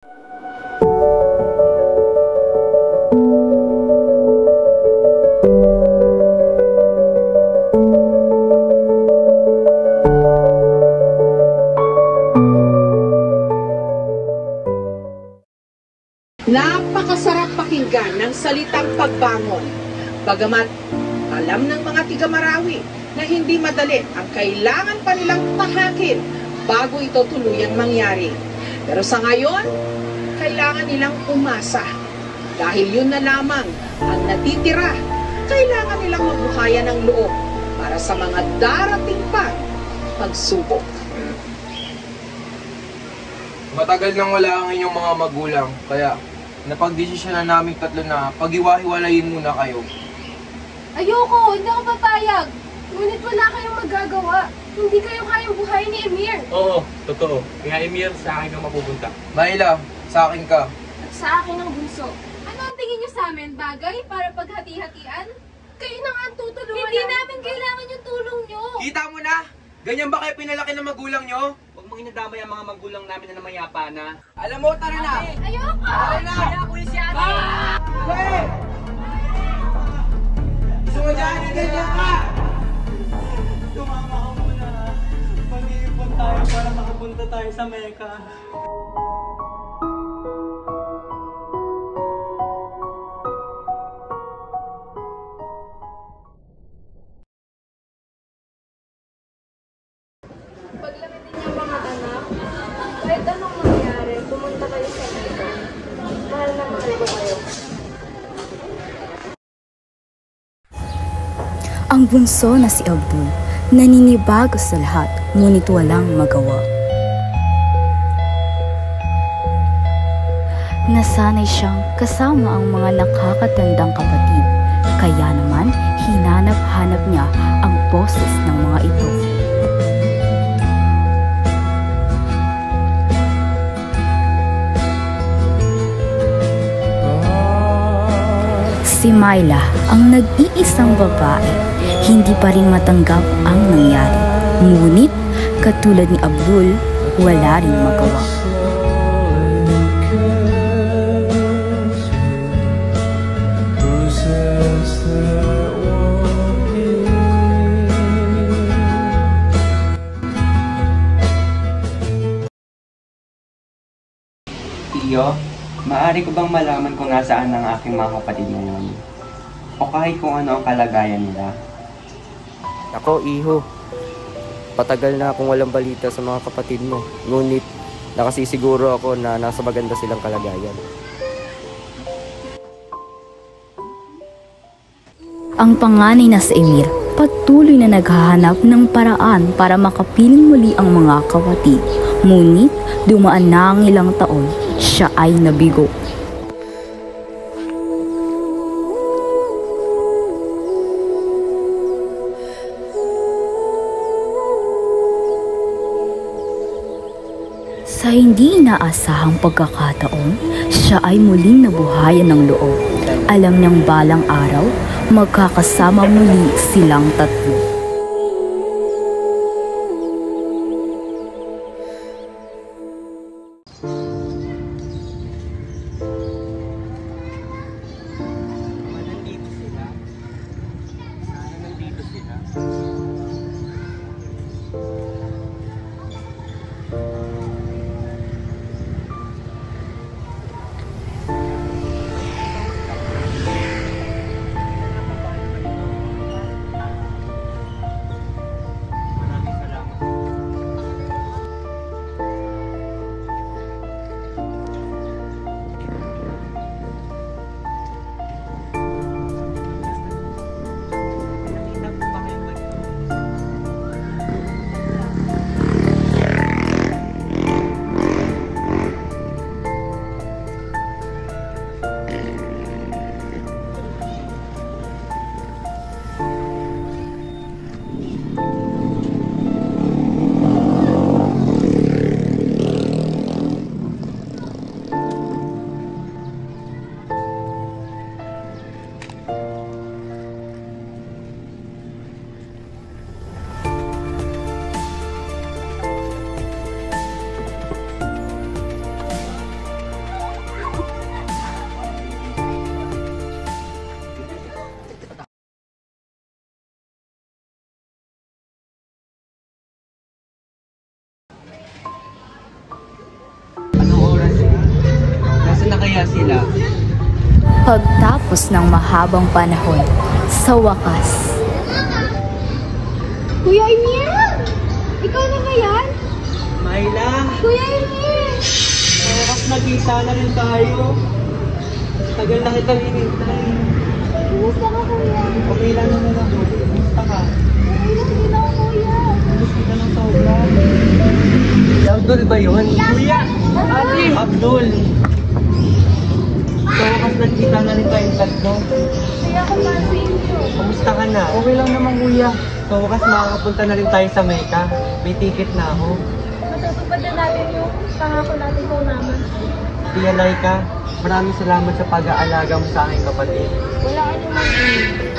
Napakasarap pakinggan ng salitang pagbangon. Bagamat alam ng mga tiga-Marawi na hindi madali ang kailangan pa nilang tahakin bago ito tuluyang mangyari. Pero sa ngayon, kailangan nilang umasa. Dahil yun na lamang ang natitira, kailangan nilang mabuhayan ng loob para sa mga darating pa pagsubok. Matagal nang wala ang inyong mga magulang, kaya napagdesisyonan naming tatlo na pag-iwa-hiwalayin muna kayo. Ayoko! Hindi ako papayag! Ngunit wala kayong magagawa. Hindi kayo kayang buhayin ni Emir. Oo, totoo. Kaya Emir, sa akin ka mapupunta. Maila, sa akin ka. At sa akin ang bunso. Ano ang tingin niyo sa amin? Bagay para paghati-hatian? Kayo na nga ang tutulungan. Hindi namin kailangan yung tulong niyo. Kita mo na? Ganyan ba kayo pinalaki ng magulang nyo? Huwag mong inadamay ang mga magulang namin na namayapa na. Alam mo, tara na! Ayoko! Tara na! Pulis yan! Hey! Gusto mo dyan? Ganyan ka! Tumama ka muna. Mag-iipon tayo para makapunta tayo sa Mecca. Paglamitin niyo mga anak, kahit anong mangyari, pumunta kayo sa Mecca. Mahal na mahal ko kayo. Ang bunso na si Abdul, naninibago sa lahat, ngunit walang magawa. Nasanay siyang kasama ang mga nakakatandang kapatid, kaya naman hinanap-hanap niya ang boses ng mga ito. Si Myla, ang nag-iisang babae, hindi pa rin matanggap ang nangyari. Ngunit, katulad ni Abdul, wala rin magawa. Tiyo, maaari ko bang malaman kung nasaan ang aking mga kapatid ngayon? O kahit kung ano ang kalagayan nila? Ako, iho. Patagal na akong walang balita sa mga kapatid mo. Ngunit, nakasisiguro ako na nasa maganda silang kalagayan. Ang panganay na si Emir, patuloy na naghahanap ng paraan para makapiling muli ang mga kapatid. Ngunit, dumaan na ang ilang taon, siya ay nabigo. Sa hindi inaasahang pagkakataon, siya ay muling nabuhayan ng loob. Alam niyang balang araw, magkakasama muli silang tatlo. Nandito sila. Sana nandito sila. kaya sila? Pagtapos ng mahabang panahon, sa wakas, Kuya Emil! Ikaw na ba yan? Myla, Kuya Emil! wakas nagkita na rin tayo. Tagal na kitang hinintay. Kumusta ka, kuya? Okay lang naman ako. Kumusta ka? Okay lang din ako, kuya. Kumusta ka ng sobra? Si Abdul ba yun? Kuya! Ate! Abdul! So, wakas nagkita na rin tayong tatlo. Kaya ko pa sa inyo. Kumusta ka na? Okay lang naman, kuya. So, wakas makakapunta na rin tayo sa Mecca. May ticket na ako. Matutupad na natin yung pangako natin kung naman. Tia Laika, maraming salamat sa pag-aalaga mo sa aking kapatid. Wala ka naman.